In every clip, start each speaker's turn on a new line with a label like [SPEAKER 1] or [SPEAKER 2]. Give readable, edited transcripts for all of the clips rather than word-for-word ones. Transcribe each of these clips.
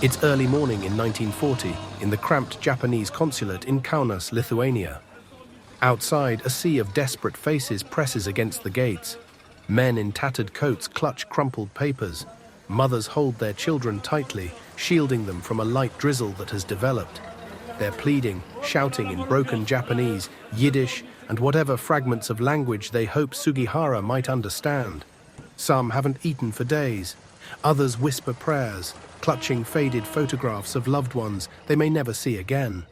[SPEAKER 1] It's early morning in 1940 in the cramped Japanese consulate in Kaunas, Lithuania. Outside, a sea of desperate faces presses against the gates. Men in tattered coats clutch crumpled papers. Mothers hold their children tightly, shielding them from a light drizzle that has developed. They're pleading, shouting in broken Japanese, Yiddish, and whatever fragments of language they hope Sugihara might understand. Some haven't eaten for days. Others whisper prayers, clutching faded photographs of loved ones they may never see again.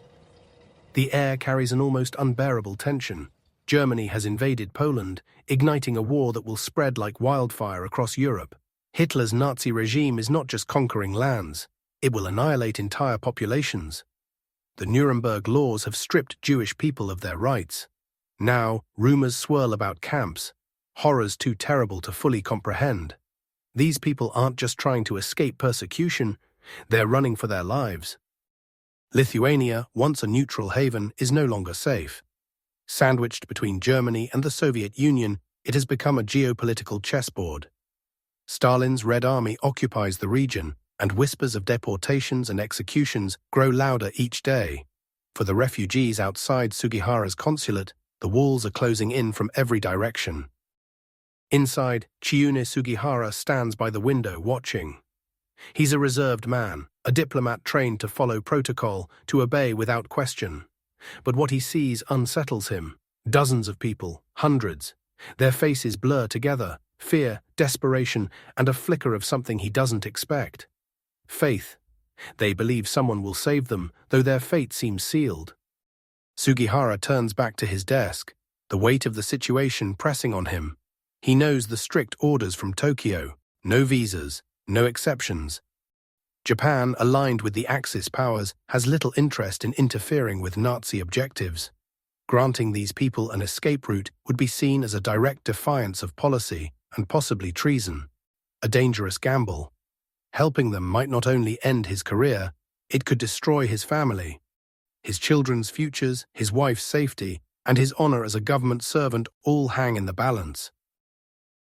[SPEAKER 1] The air carries an almost unbearable tension. Germany has invaded Poland, igniting a war that will spread like wildfire across Europe. Hitler's Nazi regime is not just conquering lands, it will annihilate entire populations. The Nuremberg laws have stripped Jewish people of their rights. Now, rumors swirl about camps, horrors too terrible to fully comprehend. These people aren't just trying to escape persecution, they're running for their lives. Lithuania, once a neutral haven, is no longer safe. Sandwiched between Germany and the Soviet Union, it has become a geopolitical chessboard. Stalin's Red Army occupies the region, and whispers of deportations and executions grow louder each day. For the refugees outside Sugihara's consulate, the walls are closing in from every direction. Inside, Chiune Sugihara stands by the window watching. He's a reserved man, a diplomat trained to follow protocol, to obey without question. But what he sees unsettles him. Dozens of people, hundreds. Their faces blur together, fear, desperation, and a flicker of something he doesn't expect. Faith. They believe someone will save them, though their fate seems sealed. Sugihara turns back to his desk, the weight of the situation pressing on him. He knows the strict orders from Tokyo, no visas, no exceptions. Japan, aligned with the Axis powers, has little interest in interfering with Nazi objectives. Granting these people an escape route would be seen as a direct defiance of policy and possibly treason, a dangerous gamble. Helping them might not only end his career, it could destroy his family. His children's futures, his wife's safety, and his honor as a government servant all hang in the balance.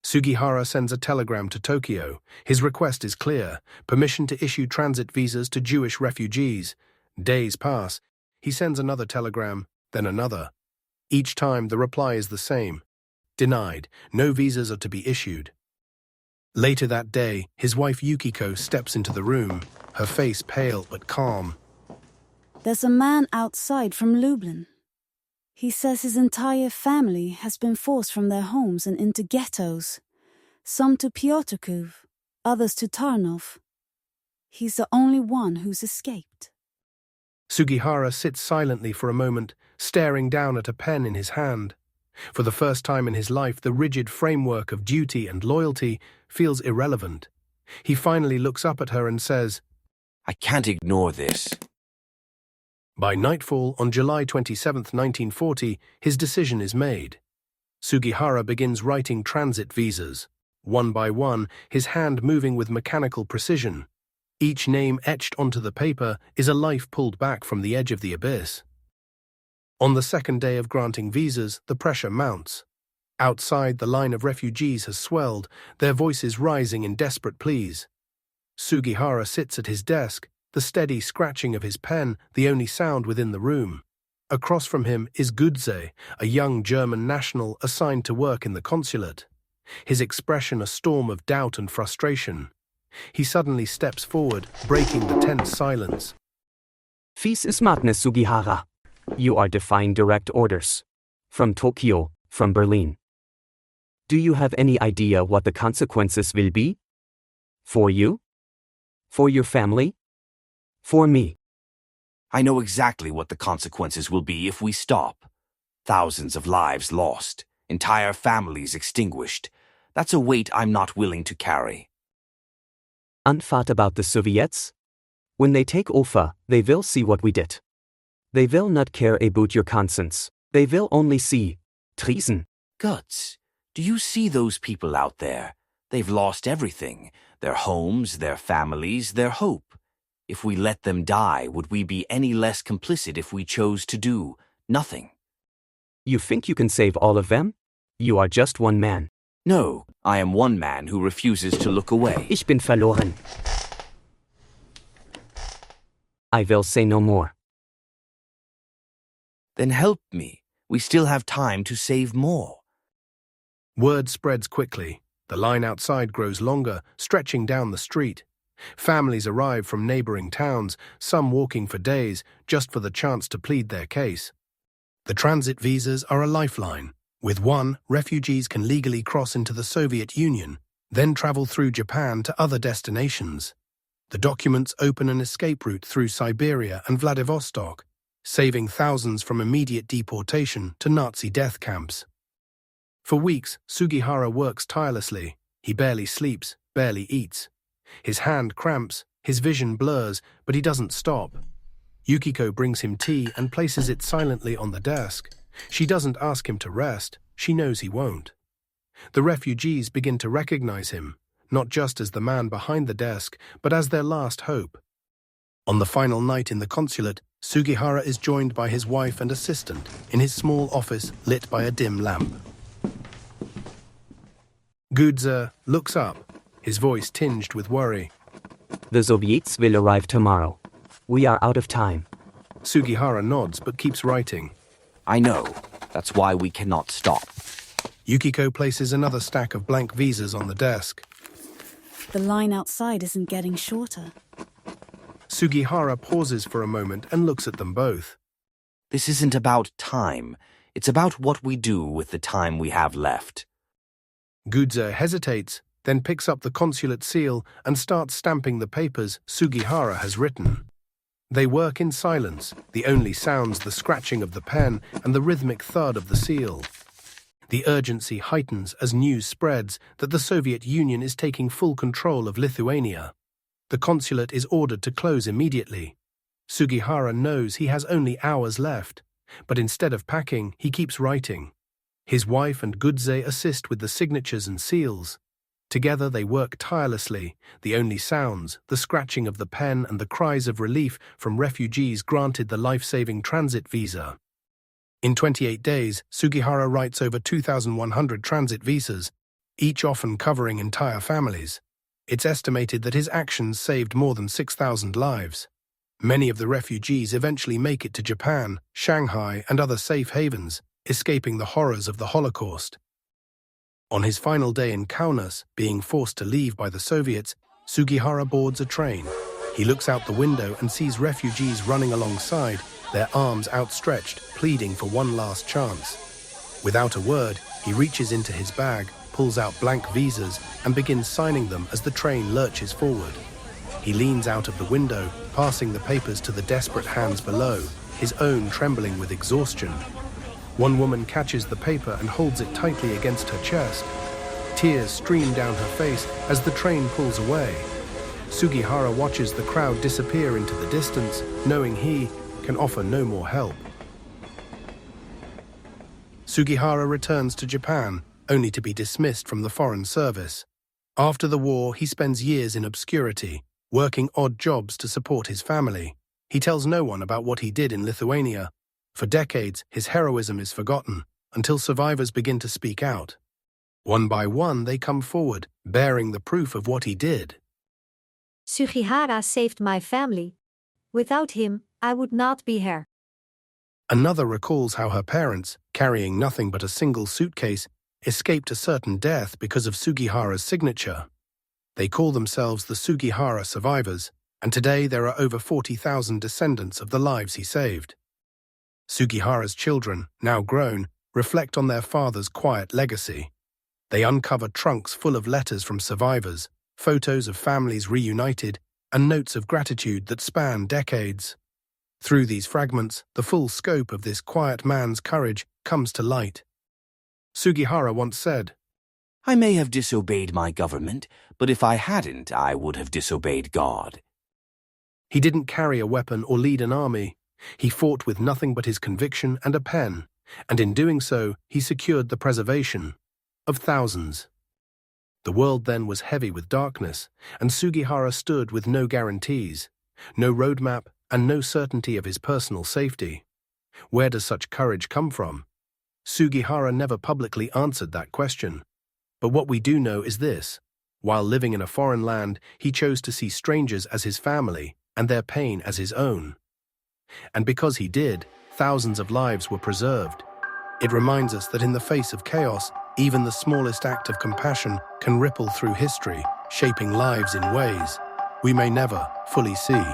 [SPEAKER 1] Sugihara sends a telegram to Tokyo. His request is clear: permission to issue transit visas to Jewish refugees. Days pass. He sends another telegram, then another. Each time the reply is the same: denied, no visas are to be issued. Later that day, his wife Yukiko steps into the room, her face pale but calm.
[SPEAKER 2] There's a man outside from Lublin. He says his entire family has been forced from their homes and into ghettos. Some to Piotrków, others to Tarnów. He's the only one who's escaped.
[SPEAKER 1] Sugihara sits silently for a moment, staring down at a pen in his hand. For the first time in his life, the rigid framework of duty and loyalty feels irrelevant. He finally looks up at her and says,
[SPEAKER 3] "I can't ignore this."
[SPEAKER 1] By nightfall on July 27, 1940, his decision is made. Sugihara begins writing transit visas. One by one, his hand moving with mechanical precision. Each name etched onto the paper is a life pulled back from the edge of the abyss. On the second day of granting visas, the pressure mounts. Outside, the line of refugees has swelled, their voices rising in desperate pleas. Sugihara sits at his desk, the steady scratching of his pen the only sound within the room. Across from him is Gudze, a young German national assigned to work in the consulate. His expression a storm of doubt and frustration. He suddenly steps forward, breaking the tense silence.
[SPEAKER 4] This is madness, Sugihara. You are defying direct orders. From Tokyo, from Berlin. Do you have any idea what the consequences will be? For you? For your family? For me?
[SPEAKER 3] I know exactly what the consequences will be if we stop. Thousands of lives lost, entire families extinguished. That's a weight I'm not willing to carry.
[SPEAKER 4] And thought about the Soviets? When they take over, they will see what we did. They will not care about your conscience. They will only see treason.
[SPEAKER 3] Guts, do you see those people out there? They've lost everything. Their homes, their families, their hope. If we let them die, would we be any less complicit if we chose to do nothing?
[SPEAKER 4] You think you can save all of them? You are just one man.
[SPEAKER 3] No, I am one man who refuses to look away.
[SPEAKER 4] Ich bin verloren. I will say no more.
[SPEAKER 3] Then help me. We still have time to save more.
[SPEAKER 1] Word spreads quickly. The line outside grows longer, stretching down the street. Families arrive from neighboring towns, some walking for days, just for the chance to plead their case. The transit visas are a lifeline. With one, refugees can legally cross into the Soviet Union, then travel through Japan to other destinations. The documents open an escape route through Siberia and Vladivostok, saving thousands from immediate deportation to Nazi death camps. For weeks, Sugihara works tirelessly. He barely sleeps, barely eats. His hand cramps, his vision blurs, but he doesn't stop. Yukiko brings him tea and places it silently on the desk. She doesn't ask him to rest. She knows he won't. The refugees begin to recognize him, not just as the man behind the desk, but as their last hope. On the final night in the consulate, Sugihara is joined by his wife and assistant in his small office lit by a dim lamp. Gudze looks up, his voice tinged with worry.
[SPEAKER 4] The Soviets will arrive tomorrow. We are out of time.
[SPEAKER 1] Sugihara nods but keeps writing.
[SPEAKER 3] I know. That's why we cannot stop.
[SPEAKER 1] Yukiko places another stack of blank visas on the desk.
[SPEAKER 2] The line outside isn't getting shorter.
[SPEAKER 1] Sugihara pauses for a moment and looks at them both.
[SPEAKER 3] This isn't about time. It's about what we do with the time we have left.
[SPEAKER 1] Gudze hesitates, then picks up the consulate seal and starts stamping the papers Sugihara has written. They work in silence, the only sounds the scratching of the pen and the rhythmic thud of the seal. The urgency heightens as news spreads that the Soviet Union is taking full control of Lithuania. The consulate is ordered to close immediately. Sugihara knows he has only hours left, but instead of packing, he keeps writing. His wife and Gudze assist with the signatures and seals. Together they work tirelessly, the only sounds, the scratching of the pen and the cries of relief from refugees granted the life-saving transit visa. In 28 days, Sugihara writes over 2,100 transit visas, each often covering entire families. It's estimated that his actions saved more than 6,000 lives. Many of the refugees eventually make it to Japan, Shanghai, and other safe havens, escaping the horrors of the Holocaust. On his final day in Kaunas, being forced to leave by the Soviets, Sugihara boards a train. He looks out the window and sees refugees running alongside, their arms outstretched, pleading for one last chance. Without a word, he reaches into his bag, pulls out blank visas, and begins signing them as the train lurches forward. He leans out of the window, passing the papers to the desperate hands below, his own trembling with exhaustion. One woman catches the paper and holds it tightly against her chest. Tears stream down her face as the train pulls away. Sugihara watches the crowd disappear into the distance, knowing he can offer no more help. Sugihara returns to Japan, only to be dismissed from the Foreign Service. After the war, he spends years in obscurity, working odd jobs to support his family. He tells no one about what he did in Lithuania. For decades, his heroism is forgotten, until survivors begin to speak out. One by one, they come forward, bearing the proof of what he did.
[SPEAKER 5] Sugihara saved my family. Without him, I would not be here.
[SPEAKER 1] Another recalls how her parents, carrying nothing but a single suitcase, escaped a certain death because of Sugihara's signature. They call themselves the Sugihara survivors, and today there are over 40,000 descendants of the lives he saved. Sugihara's children, now grown, reflect on their father's quiet legacy. They uncover trunks full of letters from survivors, photos of families reunited, and notes of gratitude that span decades. Through these fragments, the full scope of this quiet man's courage comes to light. Sugihara once said,
[SPEAKER 3] I may have disobeyed my government, but if I hadn't, I would have disobeyed God.
[SPEAKER 1] He didn't carry a weapon or lead an army. He fought with nothing but his conviction and a pen, and in doing so, he secured the preservation of thousands. The world then was heavy with darkness, and Sugihara stood with no guarantees, no roadmap, and no certainty of his personal safety. Where does such courage come from? Sugihara never publicly answered that question. But what we do know is this: while living in a foreign land, he chose to see strangers as his family, and their pain as his own. And because he did, thousands of lives were preserved. It reminds us that in the face of chaos, even the smallest act of compassion can ripple through history, shaping lives in ways we may never fully see.